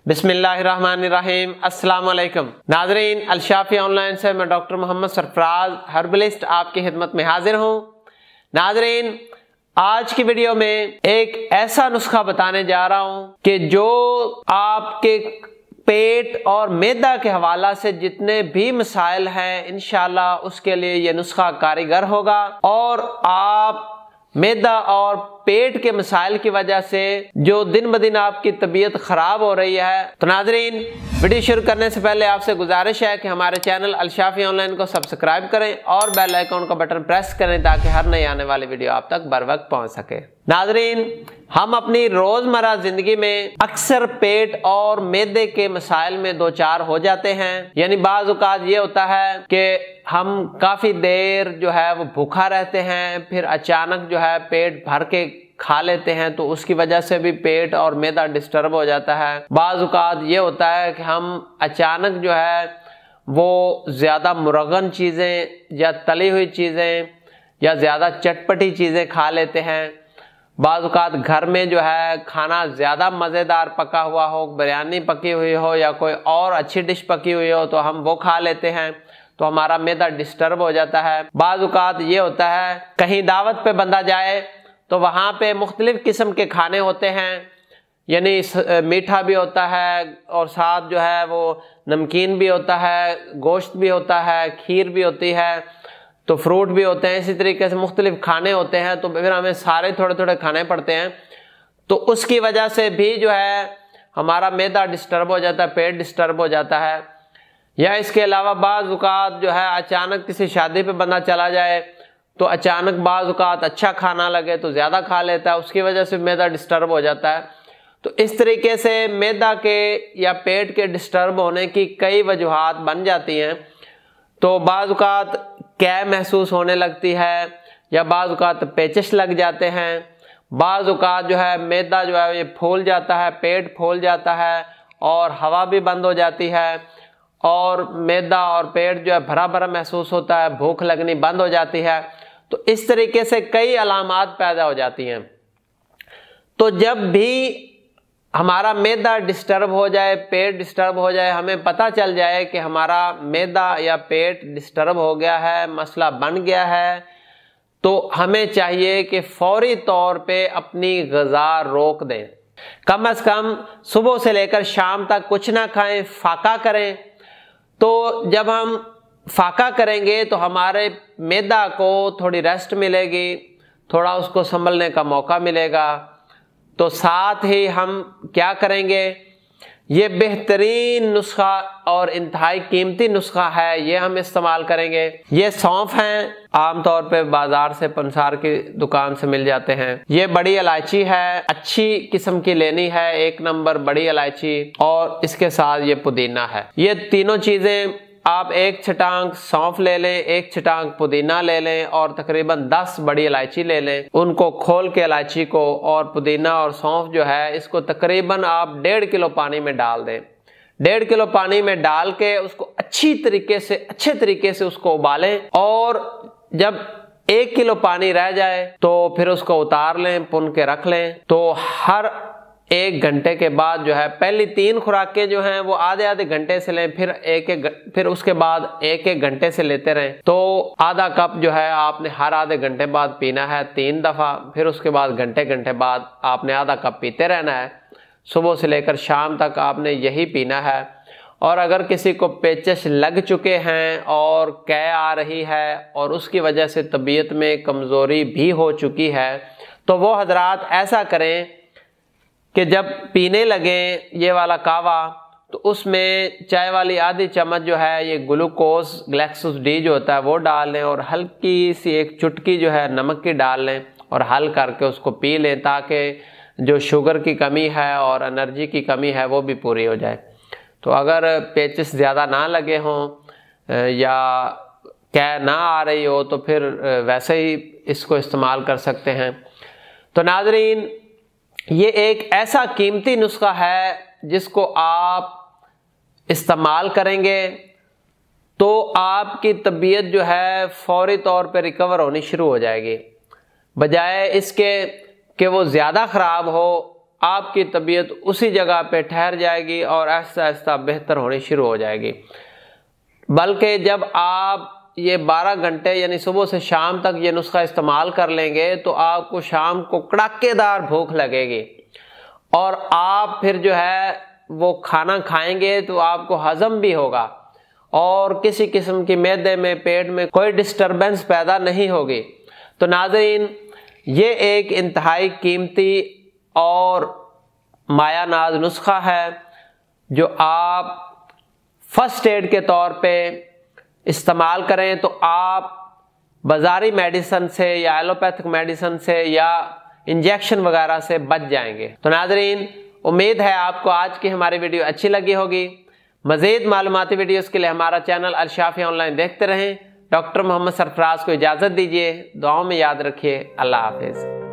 बिस्मिल्लाहिर्रहमानिर्रहीम। अस्सलाम वालेकुम नाज़रीन, अलशाफी ऑनलाइन से मैं डॉक्टर मोहम्मद सरफराज हर्बलिस्ट आपकी खिदमत में हाजिर हूँ। नाज़रीन, आज की वीडियो में एक ऐसा नुस्खा बताने जा रहा हूँ कि जो आपके पेट और मैदा के हवाला से जितने भी मसाइल हैं इंशाल्लाह उसके लिए ये नुस्खा कारगर होगा और आप मैदा और पेट के मसाइल की वजह से जो दिन ब दिन आपकी तबीयत खराब हो रही है। तो नाजरीन, वीडियो शुरू करने से पहले आपसे गुजारिश है कि हमारे चैनल अलशाफी ऑनलाइन को सब्सक्राइब करें और बेल आइकन का बटन प्रेस करें ताकि हर नई आने वाली वीडियो आप तक बर वक्त पहुंच सके। नाजरीन, हम अपनी रोजमर्रा जिंदगी में अक्सर पेट और मैदे के मसाइल में दो चार हो जाते हैं। यानी बाज़ औक़ात ये होता है कि हम काफी देर जो है वो भूखा रहते हैं, फिर अचानक जो है पेट भर के खा लेते हैं तो उसकी वजह से भी पेट और मैदा डिस्टर्ब हो जाता है। बाज़ औक़ात ये होता है कि हम अचानक जो है वो ज़्यादा मुरगन चीज़ें या तली हुई चीज़ें या ज़्यादा चटपटी चीज़ें खा लेते हैं। बाज़ औक़ात घर में जो है खाना ज़्यादा मज़ेदार पका हुआ हो, बिरयानी पकी हुई हो या कोई और अच्छी डिश पकी हुई हो तो हम वो खा लेते हैं तो हमारा मैदा डिस्टर्ब हो जाता है। बाज़ औक़ात ये होता है कहीं दावत पे बंदा जाए तो वहाँ पे मुख्तलिफ किस्म के खाने होते हैं, यानी मीठा भी होता है और साथ जो है वो नमकीन भी होता है, गोश्त भी होता है, खीर भी होती है, तो फ्रूट भी होते हैं। इसी तरीके से मुख्तलिफ खाने होते हैं तो फिर हमें सारे थोड़े थोड़े खाने पड़ते हैं। तो उसकी वजह से भी जो है हमारा मैदा डिस्टर्ब हो जाता है, पेट डिस्टर्ब हो जाता है। या इसके अलावा बाज़ औक़ात जो है अचानक किसी शादी पे बंदा चला जाए तो अचानक बाज़ औक़ात अच्छा खाना लगे तो ज़्यादा खा लेता है, उसकी वजह से मैदा डिस्टर्ब हो जाता है। तो इस तरीके से मैदा के या पेट के डिस्टर्ब होने की कई वजूहात बन जाती हैं। तो बाज़ औक़ात कै महसूस होने लगती है या बाज़ औक़ात पेचिश लग जाते हैं। बाज़ औक़ात जो है मैदा जो है ये फूल जाता है, पेट फूल जाता है और हवा भी बंद हो जाती है और मैदा और पेट जो है भरा भरा महसूस होता है, भूख लगनी बंद हो जाती है। तो इस तरीके से कई अलामात पैदा हो जाती हैं। तो जब भी हमारा मैदा डिस्टर्ब हो जाए, पेट डिस्टर्ब हो जाए, हमें पता चल जाए कि हमारा मैदा या पेट डिस्टर्ब हो गया है, मसला बन गया है, तो हमें चाहिए कि फौरी तौर पे अपनी ग़िज़ा रोक दें। कम से कम सुबह से लेकर शाम तक कुछ ना खाएं, फाका करें। तो जब हम फाका करेंगे तो हमारे मैदा को थोड़ी रेस्ट मिलेगी, थोड़ा उसको संभलने का मौका मिलेगा। तो साथ ही हम क्या करेंगे, ये बेहतरीन नुस्खा और इंतहाई कीमती नुस्खा है, ये हम इस्तेमाल करेंगे। ये सौंफ हैं, आमतौर पे बाजार से पंसार की दुकान से मिल जाते हैं। ये बड़ी इलायची है, अच्छी किस्म की लेनी है, 1 नंबर बड़ी इलायची, और इसके साथ ये पुदीना है। ये तीनों चीजें आप 1 छटांग सौंफ ले लें, 1 छटांग पुदीना ले लें और तकरीबन 10 बड़ी इलायची ले लें। उनको खोल के इलायची को और पुदीना और सौंफ जो है इसको तकरीबन आप 1.5 किलो पानी में डाल दें। 1.5 किलो पानी में डाल के उसको अच्छे तरीके से उसको उबालें और जब 1 किलो पानी रह जाए तो फिर उसको उतार लें, पुन के रख लें। तो हर 1 घंटे के बाद जो है पहली 3 खुराकें जो हैं वो आधे घंटे से लें, फिर उसके बाद 1 घंटे से लेते रहें। तो आधा कप जो है आपने हर आधे घंटे बाद पीना है 3 दफ़ा, फिर उसके बाद घंटे बाद आपने आधा कप पीते रहना है। सुबह से लेकर शाम तक आपने यही पीना है। और अगर किसी को पेचिश लग चुके हैं और कै आ रही है और उसकी वजह से तबीयत में कमज़ोरी भी हो चुकी है तो वो हजरात ऐसा करें कि जब पीने लगे ये वाला कावा तो उसमें चाय वाली आधी चम्मच जो है ये ग्लैक्सोस डी जो होता है वो डाल लें और हल्की सी 1 चुटकी जो है नमक की डाल लें और हल करके उसको पी लें ताकि जो शुगर की कमी है और एनर्जी की कमी है वो भी पूरी हो जाए। तो अगर पेचिस ज़्यादा ना लगे हों या कै ना आ रही हो तो फिर वैसे ही इसको इस्तेमाल कर सकते हैं। तो नाजरीन, ये एक ऐसा कीमती नुस्खा है जिसको आप इस्तेमाल करेंगे तो आपकी तबीयत जो है फौरी तौर पे रिकवर होनी शुरू हो जाएगी, बजाय इसके कि वो ज़्यादा ख़राब हो आपकी तबीयत उसी जगह पे ठहर जाएगी और आहिस्ता आहिस्ता बेहतर होनी शुरू हो जाएगी। बल्कि जब आप ये 12 घंटे यानी सुबह से शाम तक ये नुस्खा इस्तेमाल कर लेंगे तो आपको शाम को कड़ाकेदार भूख लगेगी और आप फिर जो है वो खाना खाएंगे तो आपको हजम भी होगा और किसी किस्म की मैदे में पेट में कोई डिस्टरबेंस पैदा नहीं होगी। तो नाज़रीन, ये एक इंतहाई कीमती और मायानाज नुस्खा है जो आप फर्स्ट एड के तौर पे इस्तेमाल करें तो आप बाज़ारी मेडिसिन से या एलोपैथिक मेडिसिन से या इंजेक्शन वगैरह से बच जाएंगे। तो नाज़रीन, उम्मीद है आपको आज की हमारी वीडियो अच्छी लगी होगी। मज़ीद मालूमाती वीडियोस के लिए हमारा चैनल अल-शाफिया ऑनलाइन देखते रहें। डॉक्टर मोहम्मद सरफराज को इजाज़त दीजिए। दुआओं में याद रखिए। अल्लाह हाफिज़।